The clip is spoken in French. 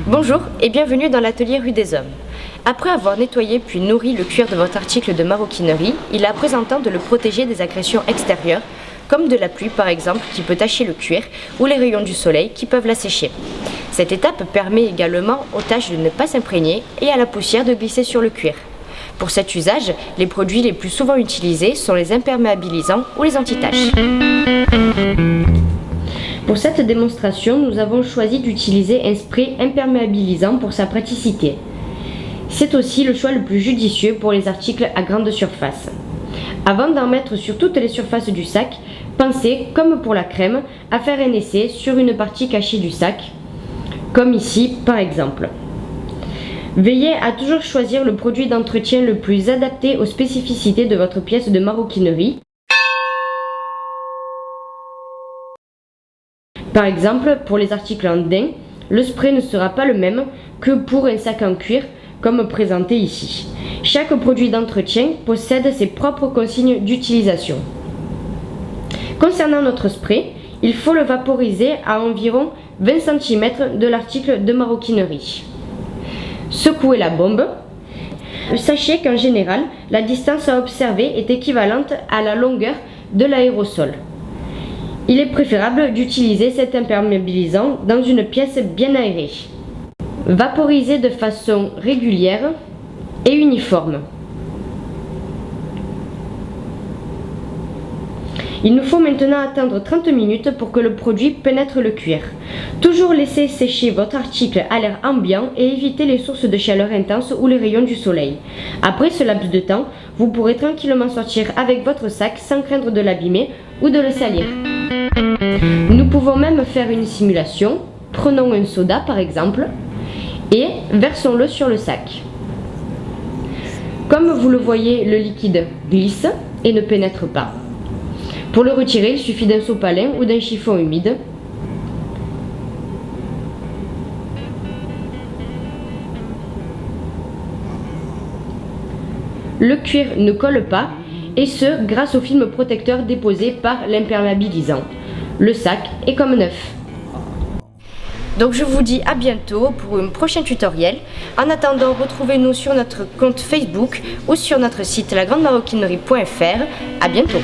Bonjour et bienvenue dans l'atelier Rue des Hommes. Après avoir nettoyé puis nourri le cuir de votre article de maroquinerie, il est à présent temps de le protéger des agressions extérieures, comme de la pluie par exemple qui peut tacher le cuir ou les rayons du soleil qui peuvent l'assécher. Cette étape permet également aux taches de ne pas s'imprégner et à la poussière de glisser sur le cuir. Pour cet usage, les produits les plus souvent utilisés sont les imperméabilisants ou les anti-taches. Pour cette démonstration, nous avons choisi d'utiliser un spray imperméabilisant pour sa praticité. C'est aussi le choix le plus judicieux pour les articles à grande surface. Avant d'en mettre sur toutes les surfaces du sac, pensez, comme pour la crème, à faire un essai sur une partie cachée du sac, comme ici par exemple. Veillez à toujours choisir le produit d'entretien le plus adapté aux spécificités de votre pièce de maroquinerie. Par exemple, pour les articles en daim, le spray ne sera pas le même que pour un sac en cuir, comme présenté ici. Chaque produit d'entretien possède ses propres consignes d'utilisation. Concernant notre spray, il faut le vaporiser à environ 20 cm de l'article de maroquinerie. Secouez la bombe. Sachez qu'en général, la distance à observer est équivalente à la longueur de l'aérosol. Il est préférable d'utiliser cet imperméabilisant dans une pièce bien aérée. Vaporisez de façon régulière et uniforme. Il nous faut maintenant attendre 30 minutes pour que le produit pénètre le cuir. Toujours laisser sécher votre article à l'air ambiant et éviter les sources de chaleur intense ou les rayons du soleil. Après ce laps de temps, vous pourrez tranquillement sortir avec votre sac sans craindre de l'abîmer ou de le salir. Nous pouvons même faire une simulation. Prenons un soda par exemple et versons-le sur le sac. Comme vous le voyez, le liquide glisse et ne pénètre pas. Pour le retirer, il suffit d'un sopalin ou d'un chiffon humide. Le cuir ne colle pas, et ce grâce au film protecteur déposé par l'imperméabilisant. Le sac est comme neuf. Donc je vous dis à bientôt pour un prochain tutoriel. En attendant, retrouvez-nous sur notre compte Facebook ou sur notre site lagrandemaroquinerie.fr. À bientôt.